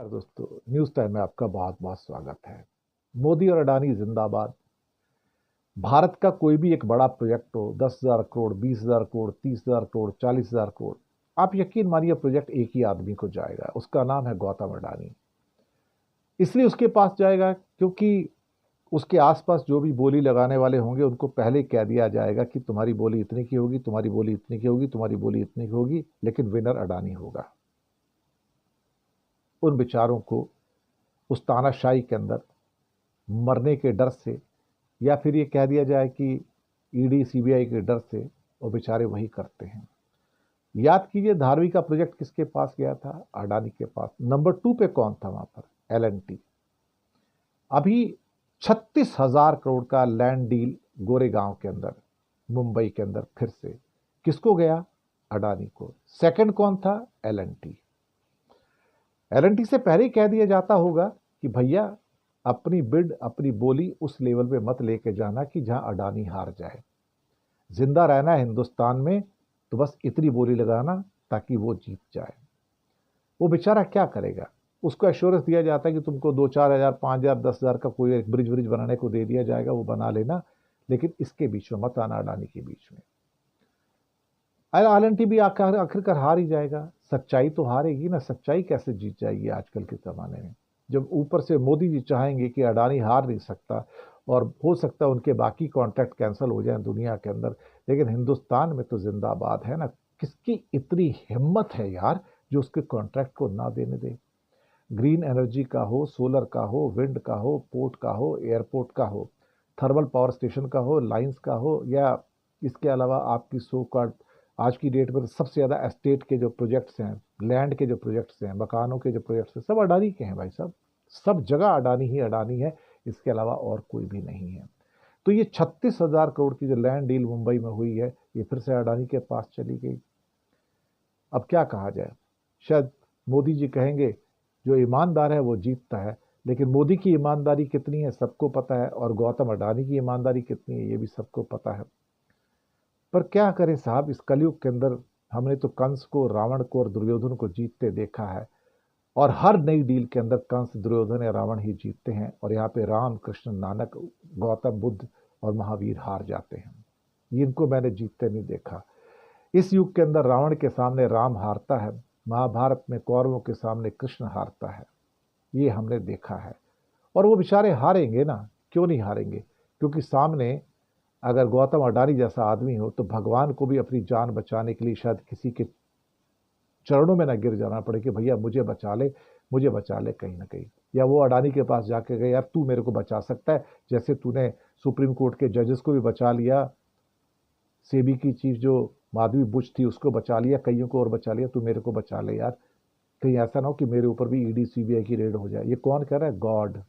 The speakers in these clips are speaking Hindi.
नमस्कार दोस्तों, न्यूज़ टाइम में आपका बहुत बहुत स्वागत है। मोदी और अडानी जिंदाबाद। भारत का कोई भी एक बड़ा प्रोजेक्ट हो, 10,000 करोड़, 20,000 करोड़, 30,000 करोड़, 40,000 करोड़, आप यकीन मानिए प्रोजेक्ट एक ही आदमी को जाएगा। उसका नाम है गौतम अडानी। इसलिए उसके पास जाएगा क्योंकि उसके आसपास जो भी बोली लगाने वाले होंगे उनको पहले कह दिया जाएगा कि तुम्हारी बोली इतने की होगी, तुम्हारी बोली इतने की होगी, तुम्हारी बोली इतने की होगी, लेकिन विनर अडानी होगा। उन विचारों को उस तानाशाही के अंदर मरने के डर से, या फिर ये कह दिया जाए कि ईडी सीबीआई के डर से, वो बेचारे वही करते हैं। याद कीजिए धारवी का प्रोजेक्ट किसके पास गया था? अडानी के पास। नंबर 2 पे कौन था वहां पर? एलएनटी। अभी 36,000 करोड़ का लैंड डील गोरेगांव के अंदर, मुंबई के अंदर फिर से किसको गया? अडानी को। सेकंड कौन था? एलएनटी। एलएनटी से पहले ही कह दिया जाता होगा कि भैया अपनी बिड, अपनी बोली उस लेवल पे मत लेके जाना कि जहां अडानी हार जाए। जिंदा रहना है हिंदुस्तान में तो बस इतनी बोली लगाना ताकि वो जीत जाए। वो बेचारा क्या करेगा? उसको एश्योरेंस दिया जाता है कि तुमको 2-4 हज़ार, 5,000, 10,000 का कोई एक ब्रिज ब्रिज बनाने को दे दिया जाएगा, वो बना लेना, लेकिन इसके बीच में मत आना, अडानी के बीच में। एलएनटी भी आखिरकार हार ही जाएगा। सच्चाई तो हारेगी ना। सच्चाई कैसे जीत जाएगी आजकल के जमाने में, जब ऊपर से मोदी जी चाहेंगे कि अडानी हार नहीं सकता और हो सकता है उनके बाकी कॉन्ट्रैक्ट कैंसिल हो जाए दुनिया के अंदर, लेकिन हिंदुस्तान में तो जिंदाबाद है ना। किसकी इतनी हिम्मत है यार जो उसके कॉन्ट्रैक्ट को ना देने दे? ग्रीन एनर्जी का हो, सोलर का हो, विंड का हो, पोर्ट का हो, एयरपोर्ट का हो, थर्मल पावर स्टेशन का हो, लाइंस का हो, या इसके अलावा आपकी सो कॉल्ड आज की डेट में तो सबसे ज़्यादा एस्टेट के जो प्रोजेक्ट्स हैं, लैंड के जो प्रोजेक्ट्स हैं, मकानों के जो प्रोजेक्ट्स हैं, सब अडानी के हैं भाई साहब। सब जगह अडानी ही अडानी है, इसके अलावा और कोई भी नहीं है। तो ये 36,000 करोड़ की जो लैंड डील मुंबई में हुई है, ये फिर से अडानी के पास चली गई। अब क्या कहा जाए? शायद मोदी जी कहेंगे जो ईमानदार है वो जीतता है, लेकिन मोदी की ईमानदारी कितनी है सबको पता है, और गौतम अडानी की ईमानदारी कितनी है ये भी सबको पता है। पर क्या करें साहब, इस कलयुग के अंदर हमने तो कंस को, रावण को और दुर्योधन को जीतते देखा है, और हर नई डील के अंदर कंस, दुर्योधन या रावण ही जीतते हैं, और यहाँ पे राम, कृष्ण, नानक, गौतम बुद्ध और महावीर हार जाते हैं। इनको मैंने जीतते नहीं देखा। इस युग के अंदर रावण के सामने राम हारता है, महाभारत में कौरवों के सामने कृष्ण हारता है, ये हमने देखा है। और वो बेचारे हारेंगे ना, क्यों नहीं हारेंगे? क्योंकि सामने अगर गौतम अडानी जैसा आदमी हो तो भगवान को भी अपनी जान बचाने के लिए शायद किसी के चरणों में ना गिर जाना पड़े कि भैया मुझे बचा ले, मुझे बचा ले कहीं ना कहीं। या वो अडानी के पास जाके गए, यार तू मेरे को बचा सकता है, जैसे तूने सुप्रीम कोर्ट के जजेस को भी बचा लिया, सेबी की चीफ जो माधवी बुच थी उसको बचा लिया, कईयों को और बचा लिया, तू मेरे को बचा ले यार। कहीं ऐसा ना हो कि मेरे ऊपर भी ईडी सीबीआई की रेड हो जाए। ये कौन कह रहा है? गॉड।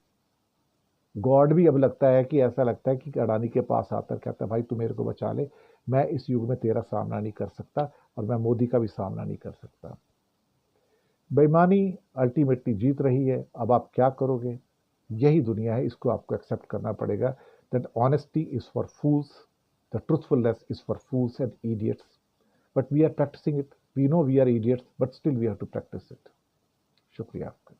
गॉड भी अब लगता है कि ऐसा लगता है कि अडानी के पास आता कहता है भाई तू मेरे को बचा ले, मैं इस युग में तेरा सामना नहीं कर सकता, और मैं मोदी का भी सामना नहीं कर सकता। बेईमानी अल्टीमेटली जीत रही है। अब आप क्या करोगे? यही दुनिया है, इसको आपको एक्सेप्ट करना पड़ेगा। That honesty is for fools, the truthfulness is for fools and idiots, but we are practising it. We know we are idiots but still we have to practise it. शुक्रिया आपका।